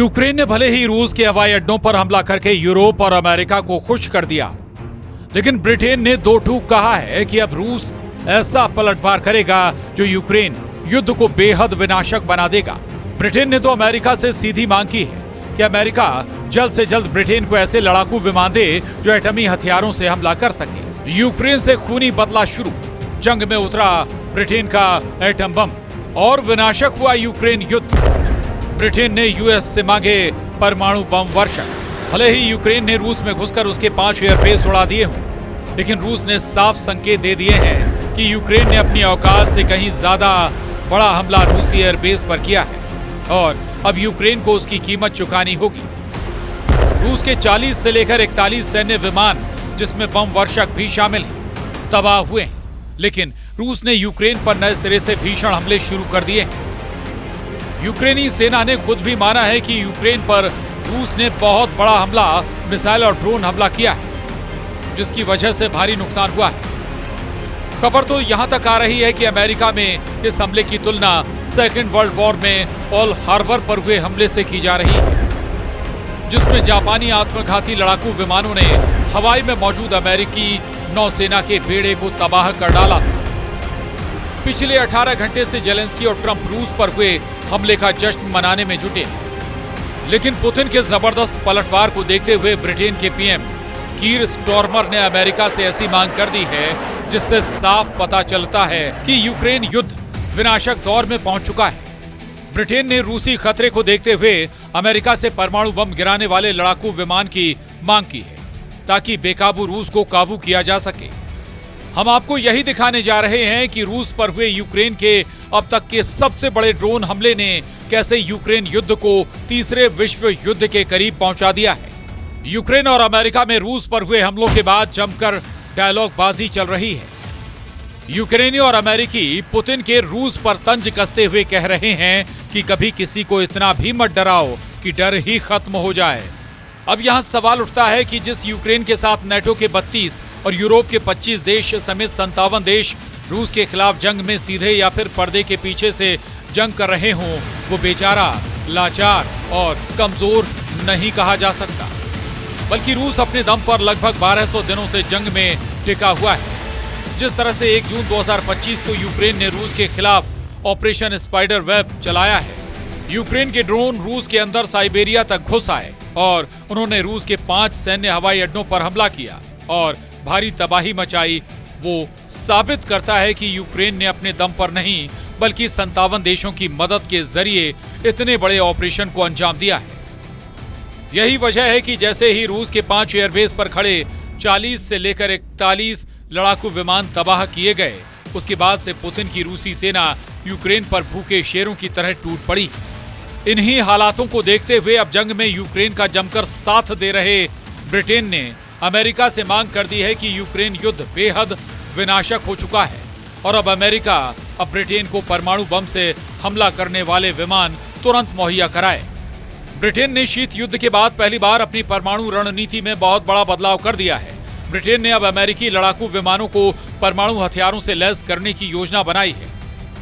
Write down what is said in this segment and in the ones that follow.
Ukraine ने भले ही रूस के हवाई अड्डों पर हमला करके यूरोप और अमेरिका को खुश कर दिया, लेकिन ब्रिटेन ने दो टूक कहा है कि अब रूस ऐसा पलटवार करेगा जो यूक्रेन युद्ध को बेहद विनाशक बना देगा। ब्रिटेन ने तो अमेरिका से सीधी मांग की है कि अमेरिका जल्द से जल्द ब्रिटेन को ऐसे लड़ाकू विमान दे जो एटमी हथियारों से हमला कर सके। यूक्रेन से खूनी बदला शुरू, जंग में उतरा ब्रिटेन का एटम बम और विनाशक हुआ यूक्रेन युद्ध। ब्रिटेन ने यूएस से मांगे परमाणु बम वर्षा। भले ही यूक्रेन ने रूस में घुसकर उसके 5 एयरबेस उड़ा दिए हों, लेकिन रूस ने साफ संकेत दे दिए हैं कि यूक्रेन ने अपनी औकात से कहीं ज्यादा बड़ा हमला रूसी एयरबेस पर किया है और अब यूक्रेन को उसकी कीमत चुकानी होगी। रूस के 40 से लेकर 41 सैन्य विमान, जिसमें बम वर्षक भी शामिल हैं, तबाह हुए हैं, लेकिन रूस ने यूक्रेन पर नए सिरे से भीषण हमले शुरू कर दिए हैं। यूक्रेनी सेना ने खुद भी माना है कि यूक्रेन पर रूस ने बहुत बड़ा हमला, मिसाइल और ड्रोन हमला किया है, जिसकी वजह से भारी नुकसान हुआ है। खबर तो यहां तक आ रही है कि अमेरिका में इस हमले की तुलना सेकेंड वर्ल्ड वॉर में पर्ल हार्बर पर हुए हमले से की जा रही है, जिसमें जापानी आत्मघाती लड़ाकू विमानों ने हवाई में मौजूद अमेरिकी नौसेना के बेड़े को तबाह कर डाला था। पिछले 18 घंटे से जेलेंस्की और ट्रंप रूस पर हुए हमले का जश्न मनाने में जुटे, लेकिन पुतिन के जबरदस्त पलटवार को देखते हुए ब्रिटेन के पीएम कीर स्टॉर्मर ने अमेरिका से ऐसी मांग कर दी है जिससे साफ पता चलता है कि यूक्रेन युद्ध विनाशक दौर में पहुंच चुका है। ब्रिटेन ने रूसी खतरे को देखते हुए अमेरिका से परमाणु बम गिराने वाले लड़ाकू विमान की मांग की है, ताकि बेकाबू रूस को काबू किया जा सके। हम आपको यही दिखाने जा रहे हैं कि रूस पर हुए यूक्रेन के अब तक के सबसे बड़े ड्रोन हमले ने कैसे यूक्रेन युद्ध को तीसरे विश्व युद्ध के करीब पहुंचा दिया है। यूक्रेन और अमेरिका में रूस पर हुए हमलों के बाद जमकर डायलॉग बाजी चल रही है। यूक्रेनी और अमेरिकी पुतिन के रूस पर तंज कसते हुए कह रहे हैं कि कभी किसी को इतना भी मत डराओ कि डर ही खत्म हो जाए। अब यहां सवाल उठता है कि जिस यूक्रेन के साथ नेटो के 32 और यूरोप के 25 देश समेत 57 देश रूस के खिलाफ जंग में सीधे या फिर पर्दे के पीछे से जंग कर रहे हों, वो बेचारा, लाचार और कमजोर नहीं कहा जा सकता, बल्कि रूस अपने दम पर लगभग 1200 दिनों से जंग में टिका हुआ है। जिस तरह से 1 जून 2025 को यूक्रेन ने रूस के खिलाफ ऑपरेशन स्पाइडर वेब चलाया है, यूक्रेन के ड्रोन रूस के अंदर साइबेरिया तक घुस आए और उन्होंने रूस के 5 सैन्य हवाई अड्डों पर हमला किया और भारी तबाही मचाई, वो साबित करता है कि यूक्रेन ने अपने दम पर नहीं बल्कि 57 देशों की मदद के जरिए इतने बड़े ऑपरेशन को अंजाम दिया है। यही वजह है कि जैसे ही रूस के 5 एयरबेस पर खड़े 40 से लेकर 41 लड़ाकू विमान तबाह किए गए, उसके बाद से पुतिन की रूसी सेना यूक्रेन पर भूखे शेरों की तरह टूट पड़ी। इन्हीं हालातों को देखते हुए अब जंग में यूक्रेन का जमकर साथ दे रहे ब्रिटेन ने अमेरिका से मांग कर दी है कि यूक्रेन युद्ध बेहद विनाशक हो चुका है और अब अमेरिका अब ब्रिटेन को परमाणु बम से हमला करने वाले विमान तुरंत मुहैया कराए। ब्रिटेन ने शीत युद्ध के बाद पहली बार अपनी परमाणु रणनीति में बहुत बड़ा बदलाव कर दिया है। ब्रिटेन ने अब अमेरिकी लड़ाकू विमानों को परमाणु हथियारों से लैस करने की योजना बनाई है।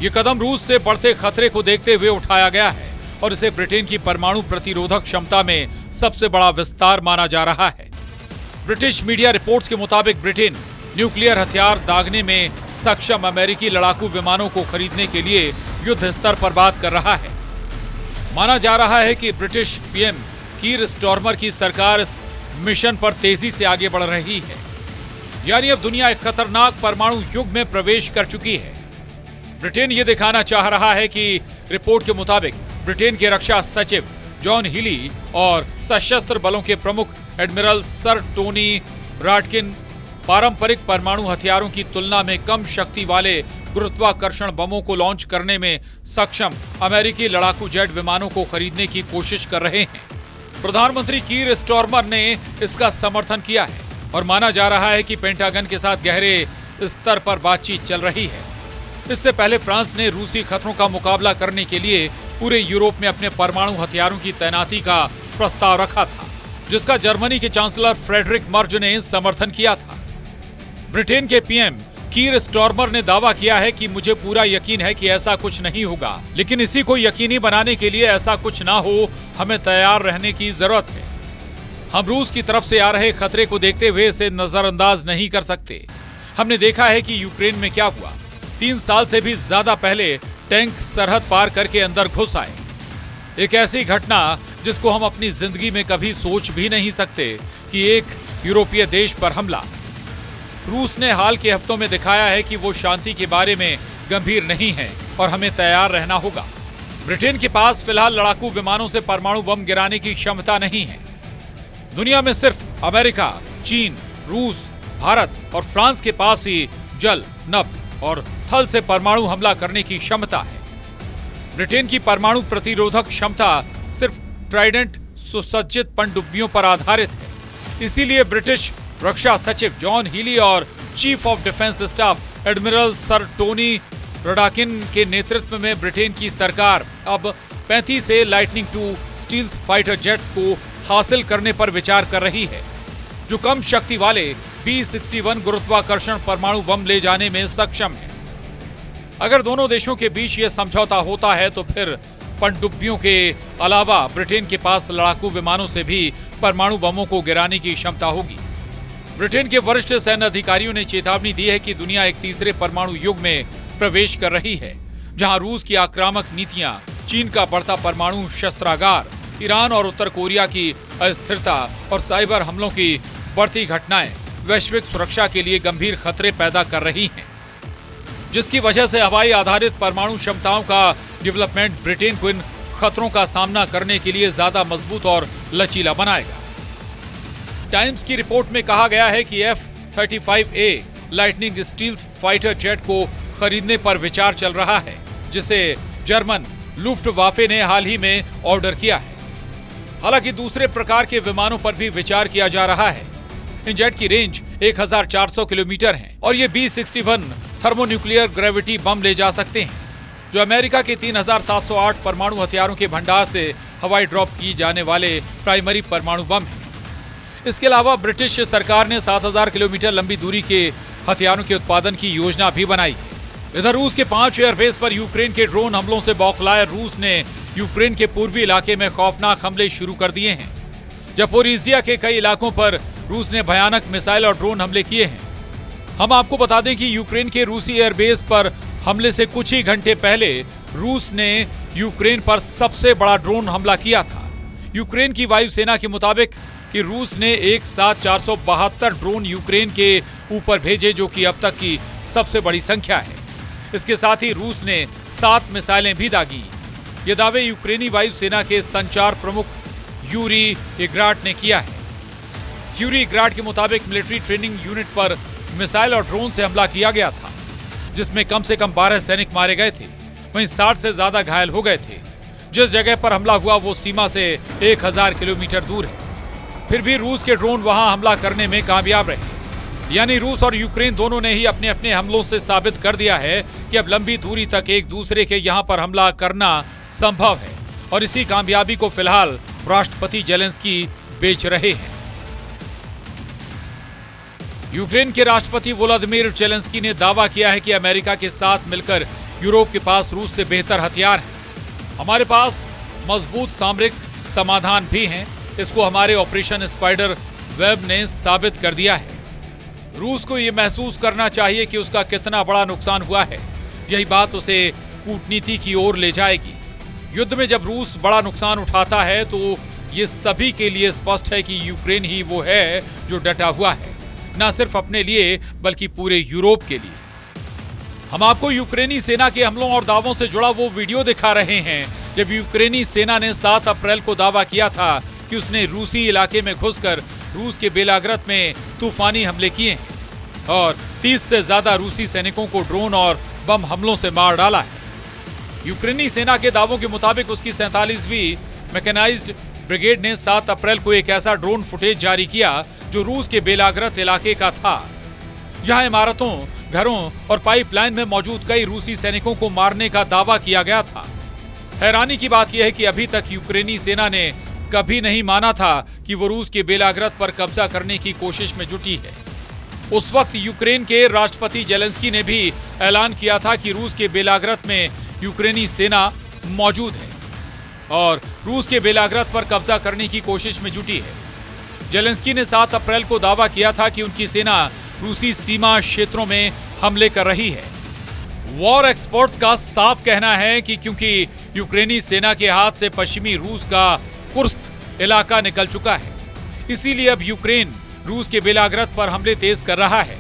ये कदम रूस से बढ़ते खतरे को देखते हुए उठाया गया है और इसे ब्रिटेन की परमाणु प्रतिरोधक क्षमता में सबसे बड़ा विस्तार माना जा रहा है। ब्रिटिश मीडिया रिपोर्ट्स के मुताबिक ब्रिटेन न्यूक्लियर हथियार दागने में सक्षम अमेरिकी लड़ाकू विमानों को खरीदने के लिए युद्ध स्तर पर बात कर रहा है। माना जा रहा है कि ब्रिटिश पीएम कीर स्टॉर्मर की सरकार इस मिशन पर तेजी से आगे बढ़ रही है, यानी अब दुनिया एक खतरनाक परमाणु युग में प्रवेश कर चुकी है। ब्रिटेन ये दिखाना चाह रहा है कि रिपोर्ट के मुताबिक ब्रिटेन के रक्षा सचिव जॉन हीली और सशस्त्र बलों के प्रमुख एडमिरल सर टोनी ब्राडकिन पारंपरिक परमाणु हथियारों की तुलना में कम शक्ति वाले गुरुत्वाकर्षण बमों को लॉन्च करने में सक्षम अमेरिकी लड़ाकू जेट विमानों को खरीदने की कोशिश कर रहे हैं। प्रधानमंत्री कीर स्टॉर्मर ने इसका समर्थन किया है और माना जा रहा है कि पेंटागन के साथ गहरे स्तर पर बातचीत चल रही है। इससे पहले फ्रांस ने रूसी खतरों का मुकाबला करने के लिए पूरे यूरोप में अपने परमाणु हथियारों की तैनाती का प्रस्ताव रखा था, जिसका जर्मनी के चांसलर फ्रेडरिक मर्ज ने समर्थन किया था। ब्रिटेन के पीएम कीर स्टॉर्मर ने दावा किया है कि मुझे पूरा यकीन है कि ऐसा कुछ नहीं होगा, लेकिन इसी को यकीनी बनाने के लिए ऐसा कुछ ना हो, हमें तैयार रहने की जरूरत है। हम रूस की तरफ से आ रहे खतरे को देखते हुए इसे नजरअंदाज नहीं कर सकते। हमने देखा है कि यूक्रेन में क्या हुआ। 3 साल से भी ज्यादा पहले टैंक सरहद पार करके अंदर घुस आए। एक ऐसी घटना जिसको हम अपनी जिंदगी में कभी सोच भी नहीं सकते कि एक यूरोपीय देश पर हमला। रूस ने हाल के हफ्तों में दिखाया है कि वो शांति के बारे में गंभीर नहीं है और हमें तैयार रहना होगा। ब्रिटेन के पास फिलहाल लड़ाकू विमानों से परमाणु बम गिराने की क्षमता नहीं है। दुनिया में सिर्फ अमेरिका, चीन, रूस, भारत और फ्रांस के पास ही जल, नभ और थल से परमाणु हमला करने की क्षमता है। ब्रिटेन की परमाणु प्रतिरोधक क्षमता सिर्फ ट्राइडेंट सुसज्जित पनडुब्बियों पर आधारित है। इसीलिए ब्रिटिश रक्षा सचिव जॉन हीली और chief of defence staff admiral sir Tony Radakin के नेतृत्व में ब्रिटेन की सरकार अब 35 से लाइटनिंग 2 स्टील्थ फाइटर जेट्स को हासिल करने पर विचार कर रही है, जो कम शक्ति वाले B-61 गुरुत्वाकर्षण परमाणु बम ले जाने में सक्षम है। अगर दोनों देशों के बीच यह समझौता होता है तो फिर पनडुब्बियों के अलावा ब्रिटेन के पास लड़ाकू विमानों से भी परमाणु बमों को गिराने की क्षमता होगी। ब्रिटेन के वरिष्ठ सैन्य अधिकारियों ने चेतावनी दी है कि दुनिया एक तीसरे परमाणु युग में प्रवेश कर रही है, जहां रूस की आक्रामक नीतियां, चीन का बढ़ता परमाणु शस्त्रागार, ईरान और उत्तर कोरिया की अस्थिरता और साइबर हमलों की बढ़ती घटनाएं वैश्विक सुरक्षा के लिए गंभीर खतरे पैदा कर रही हैं, जिसकी वजह से हवाई आधारित परमाणु क्षमताओं का डेवलपमेंट ब्रिटेन को इन खतरों का सामना करने के लिए ज्यादा मजबूत और लचीला बनाएगा। टाइम्स की रिपोर्ट में कहा गया है कि F-35A lightning stealth fighter jet को खरीदने पर विचार चल रहा है, जिसे जर्मन लुफ्टवाफे ने हाल ही में ऑर्डर किया है। हालांकि दूसरे प्रकार के विमानों पर भी विचार किया जा रहा है। इन जेट की रेंज 1400 किलोमीटर है और ये B-61 थर्मोन्यूक्लियर ग्रेविटी बम ले जा सकते हैं, जो अमेरिका के 3708 परमाणु हथियारों के भंडार से हवाई ड्रॉप की जाने वाले प्राइमरी परमाणु बम है। इसके अलावा ब्रिटिश सरकार ने 7000 किलोमीटर लंबी दूरी के हथियारों के उत्पादन की योजना भी बनाई है। इधर रूस के 5 एयरबेस पर यूक्रेन के ड्रोन हमलों से बौखलाए रूस ने यूक्रेन के पूर्वी इलाके में खौफनाक हमले शुरू कर दिए हैं। ज़पोरिज़िया के कई इलाकों पर रूस ने भयानक मिसाइल और ड्रोन हमले किए हैं। हम आपको बता दें कि यूक्रेन के रूसी एयरबेस पर हमले से कुछ ही घंटे पहले रूस ने यूक्रेन पर सबसे बड़ा ड्रोन हमला किया था। यूक्रेन की वायुसेना के मुताबिक कि रूस ने एक साथ 472 ड्रोन यूक्रेन के ऊपर भेजे, जो कि अब तक की सबसे बड़ी संख्या है। इसके साथ ही रूस ने 7 मिसाइलें भी दागी। ये दावे यूक्रेनी वायुसेना के संचार प्रमुख यूरी इग्राट ने किया है। यूरी इग्राट के मुताबिक मिलिट्री ट्रेनिंग यूनिट पर मिसाइल और ड्रोन से हमला किया गया था, जिसमें कम से कम 12 सैनिक मारे गए थे, वहीं 60 से ज्यादा घायल हो गए थे। जिस जगह पर हमला हुआ वो सीमा से 1000 किलोमीटर दूर है। फिर भी रूस के ड्रोन वहां हमला करने में कामयाब रहे। यानी रूस और यूक्रेन दोनों ने ही अपने अपने हमलों से साबित कर दिया है कि अब लंबी दूरी तक एक दूसरे के यहां पर हमला करना संभव है, और इसी कामयाबी को फिलहाल राष्ट्रपति जेलेंस्की बेच रहे हैं। यूक्रेन के राष्ट्रपति वोलोदिमीर जेलेंस्की ने दावा किया है कि अमेरिका के साथ मिलकर यूरोप के पास रूस से बेहतर हथियार हैं। हमारे पास मजबूत सामरिक समाधान भी हैं। इसको हमारे ऑपरेशन स्पाइडर वेब ने साबित कर दिया है। रूस को यह महसूस करना चाहिए कि उसका कितना बड़ा नुकसान हुआ है। यही बात उसे कूटनीति की ओर ले जाएगी। युद्ध में जब रूस बड़ा नुकसान उठाता है तो ये सभी के लिए स्पष्ट है कि यूक्रेन ही वो है जो डटा हुआ है, न सिर्फ अपने लिए बल्कि पूरे यूरोप के लिए। हम आपको यूक्रेनी सेना के हमलों और दावों से जुड़ा वो वीडियो दिखा रहे हैं जब यूक्रेनी सेना ने 7 अप्रैल को दावा किया था कि उसने रूसी इलाके में घुसकर रूस के बेलाग्रद में तूफानी हमले किए हैं और 30 से ज्यादा रूसी सैनिकों को ड्रोन और बम हमलों से मार डाला है। यूक्रेनी सेना के दावों के मुताबिक उसकी 47वीं मैकेनाइज्ड ब्रिगेड ने 7 अप्रैल को एक ऐसा ड्रोन फुटेज जारी किया जो रूस के बेलाग्रद इलाके का था। यहां इमारतों, घरों और पाइपलाइन में मौजूद कई रूसी सैनिकों को मारने का दावा किया गया था। हैरानी की बात यह है कि अभी तक यूक्रेनी सेना ने कभी नहीं माना था कि वो रूस के बेलाग्रद पर कब्जा करने की कोशिश में जुटी है। उस वक्त यूक्रेन के राष्ट्रपति जेलेंस्की ने भी ऐलान किया था कि रूस के बेलाग्रद में यूक्रेनी सेना मौजूद है और रूस के बेलाग्रद पर कब्जा करने की कोशिश में जुटी है। जेलेंस्की ने 7 अप्रैल को दावा किया था कि उनकी सेना रूसी सीमा क्षेत्रों में हमले कर रही है। वॉर एक्सपर्ट्स का साफ कहना है कि क्योंकि यूक्रेनी सेना के हाथ से पश्चिमी रूस का कुर्स्क इलाका निकल चुका है, इसीलिए अब यूक्रेन रूस के बेलाग्रद पर हमले तेज कर रहा है।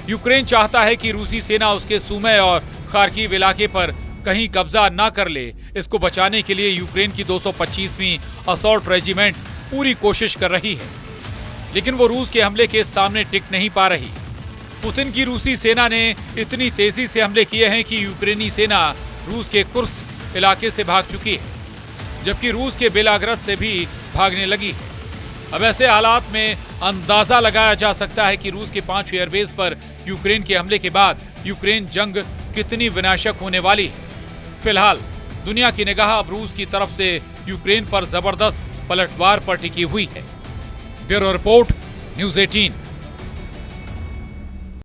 यूक्रेन चाहता है कि रूसी सेना उसके सुमे और खार्किव इलाके पर कहीं कब्जा ना कर ले। इसको बचाने के लिए यूक्रेन की 225वीं असॉल्ट रेजिमेंट पूरी कोशिश कर रही है, लेकिन वो रूस के हमले के सामने टिक नहीं पा रही। पुतिन की रूसी सेना ने इतनी तेजी से हमले किए हैं कि यूक्रेनी सेना रूस के कुर्स्क इलाके से भाग चुकी है, जबकि रूस के बेलाग्रद से भी भागने लगी है। अब ऐसे हालात में अंदाजा लगाया जा सकता है कि रूस के 5 एयरबेस पर यूक्रेन के हमले के बाद यूक्रेन जंग कितनी विनाशक होने वाली है। फिलहाल दुनिया की निगाह अब रूस की तरफ से यूक्रेन पर जबरदस्त पलटवार पर टिकी हुई है। Bureau report, news 18।